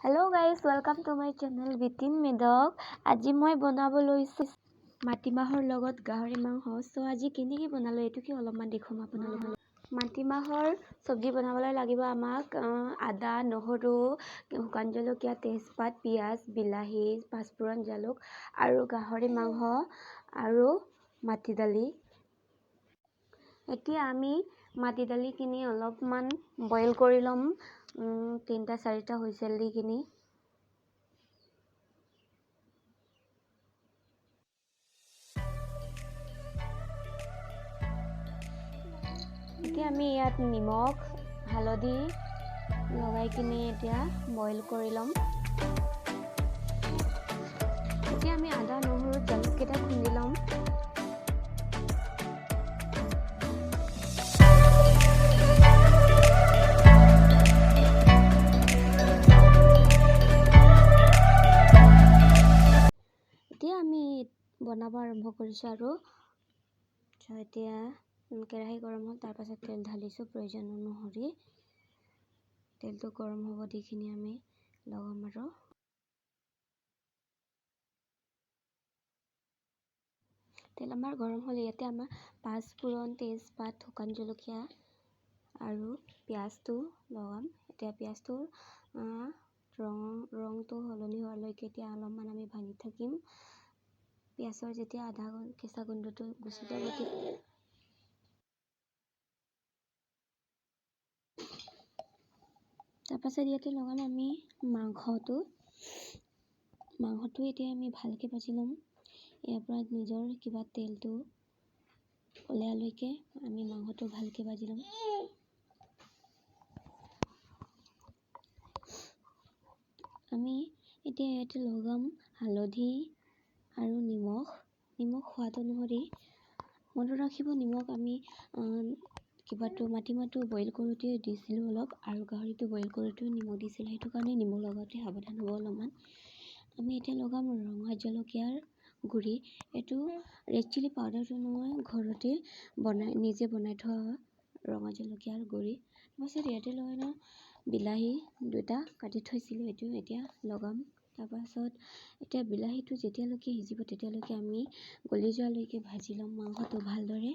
Hello guys, welcome to my channel Within Medok. আজি মই বনাব লৈছো মাটিমাহৰ লগত গাহৰি মাংস। সো আজি কিনি বনালো এটো কি অলপমান দেখুম আপোনালোকক। মাটিমাহৰ সবজি বনাবলৈ লাগিব আমাক আদা, নহৰু, শুকান জলকীয়া, তেজপাত, পিয়াজ, বিলাহী, পাঁচফোৰণ, জালুক আৰু গাহৰি মাংস আৰু মাটি দালি। এতিয়া আমি মাটি দালি কিনি অলপমান বইল কৰি লম 3-4টা হুইসেল দি কিনি। এতিয়া আমি ইয়াত নিমখ, হালধি লগাই কিনি এতিয়া বইল কৰি লম। এতিয়া আমি আদা, নহৰু, জালুক কেইটা খুন্দি লম। এতিয়া আমি বনাব আৰম্ভ কৰিছো আৰু এতিয়া কেৰাহী গৰম হ'ল, তাৰ পাছত তেল ঢালিছো প্ৰয়োজন অনুসৰি। তেলটো গৰম হ'ব দিখিনি আমি লগাম আৰু তেল আমাৰ গৰম হ'ল। ইয়াতে আমাৰ পাঁচফোৰণ, তেজপাত, শুকান জলকীয়া আৰু পিয়াজটো লগাম। এতিয়া পিয়াজটো ৰংটো সলনি হোৱালৈকে এতিয়া অলপমান আমি ভাঙি থাকিম। পিয়াজৰ যেতিয়া আধা কেঁচা গোন্ধটো গুচি যাব তাৰপাছত ইয়াতে লগাম আমি মাংসটো এতিয়া আমি ভালকে ভাজি ল'ম। ইয়াৰ পৰা নিজৰ কিবা তেলটো ওলালৈকে আমি মাংসটো ভালকে ভাজি ল'ম। আমি এতিয়া ইয়াতে লগাম হালধি আৰু নিমখ সোৱাদ অনুসৰি। মনত ৰাখিব নিমখ আমি মাটিমাহটো বইল কৰোঁতে দিছিলোঁ অলপ, আৰু গাহৰিটো বইল কৰোঁতেও নিমখ দিছিলোঁ, সেইটো কাৰণে নিমখ লগাওঁতে সাৱধান হ'ব অলপমান। আমি এতিয়া লগাম ৰঙা জলকীয়াৰ গুড়ি। এইটো ৰেড চিলি পাউডাৰটো মই ঘৰতে নিজে বনাই থোৱা ৰঙা জলকীয়াৰ গুড়ি। তাৰপাছত ইয়াতে লগাম বিলাহী 2টা কাটি থৈছিলোঁ, এইটো এতিয়া লগাম। তাৰপাছত এতিয়া বিলাহীটো যেতিয়ালৈকে সিজিব তেতিয়ালৈকে আমি গলি যোৱালৈকে ভাজি ল'ম মাংসটো ভালদৰে।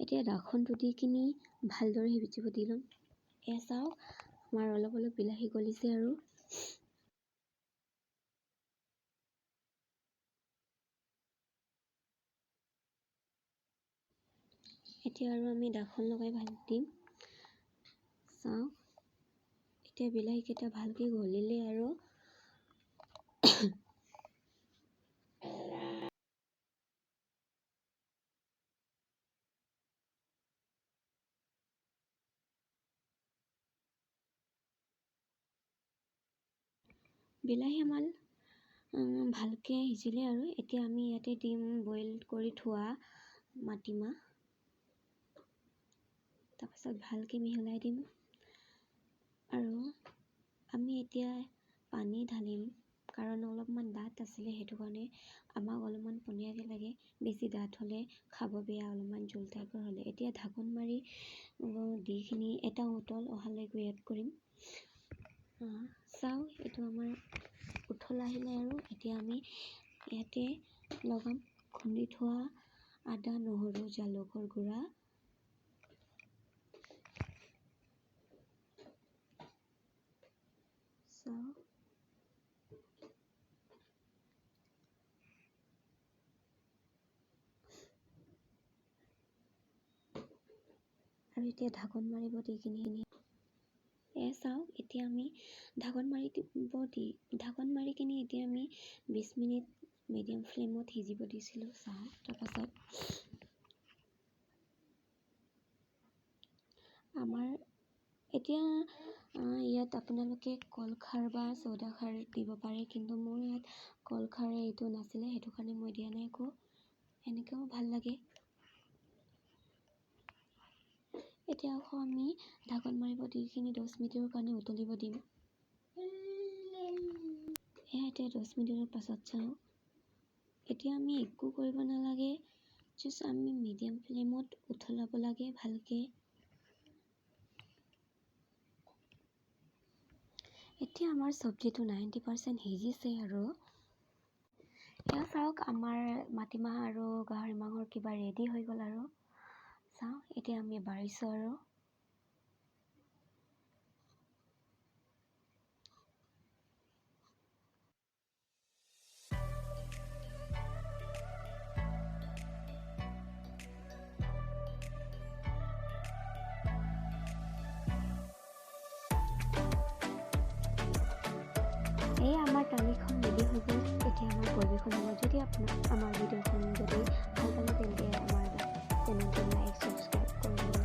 এতিয়া ঢাকনটো দি কিনি ভালদৰে সিজিব দি ল'ম। এয়া চাওক আমাৰ অলপ বিলাহী গলিছে আৰু এতিয়া আৰু আমি ঢাকন লগাই ভাজি দিম। চাওক এতিয়া বিলাহী কেইটা ভালকে গলিলে আৰু বিলাহী আমাৰ ভালকে সিজিলে আৰু এতিয়া আমি ইয়াতে দিম বইল কৰি থোৱা মাটিমাহ। তাৰপাছত ভালকে মিহলাই দিম আৰু আমি এতিয়া পানী ঢালিম, কাৰণ অলপমান ডাঠ আছিলে, সেইটো কাৰণে আমাক অলপমান পনীয়াকে লাগে। বেছি ডাঠ হ'লে খাব বেয়া, অলপমান জোল টাইপৰ হ'লে। এতিয়া ঢাকন মাৰি দিখিনি এটা উতল অহালৈকে ৱেইট কৰিম। চাওক এইটো আমাৰ উতল আহিলে আৰু এতিয়া আমি ইয়াতে লগাম খুন্দি থোৱা আদা, নহৰু, জালুকৰ গুড়া। চাওক আৰু এতিয়া ঢাকন মাৰিব দি কিনি চাওক এতিয়া আমি ঢাকন মাৰি কিনি এতিয়া আমি 20 মিনিট মিডিয়াম ফ্লেমত সিজিব দিছিলোঁ। চাওক তাৰপাছত আমাৰ এতিয়া ইয়াত আপোনালোকে কলখাৰ বা চৌদা খাৰ দিব পাৰে, কিন্তু মোৰ ইয়াত কলখাৰ এইটো নাছিলে, সেইটো কাৰণে মই দিয়া নাই একো। এনেকৈও ভাল লাগে। এতিয়া আকৌ আমি ঢাকন মাৰিব দি কিনি 10 মিনিটৰ কাৰণে উতলিব দিম। এতিয়া 10 মিনিটৰ পাছত চাওঁ। এতিয়া আমি একো কৰিব নালাগে, জাষ্ট আমি মিডিয়াম ফ্লেমত উতলাব লাগে ভালকে। এতিয়া আমাৰ চব্জিটো 90% সিজিছে আৰু এয়া চাওক আমাৰ মাটিমাহ আৰু গাহৰি মাংসৰ কিবা ৰেডি হৈ গ'ল আৰু চাওঁ এতিয়া আমি বাঢ়িছোঁ আৰু এই আমাৰ দালিখন ৰেডি হৈ গ'ল এতিয়া আমাৰ পৰিৱেশন হ'ব যদি আপোনাৰ আমাৰ ভিডিঅ'খন যদি ভাল পালে তেন্তে আমাৰ চেনেলটো লাইক ছাবস্ক্ৰাইব কৰিব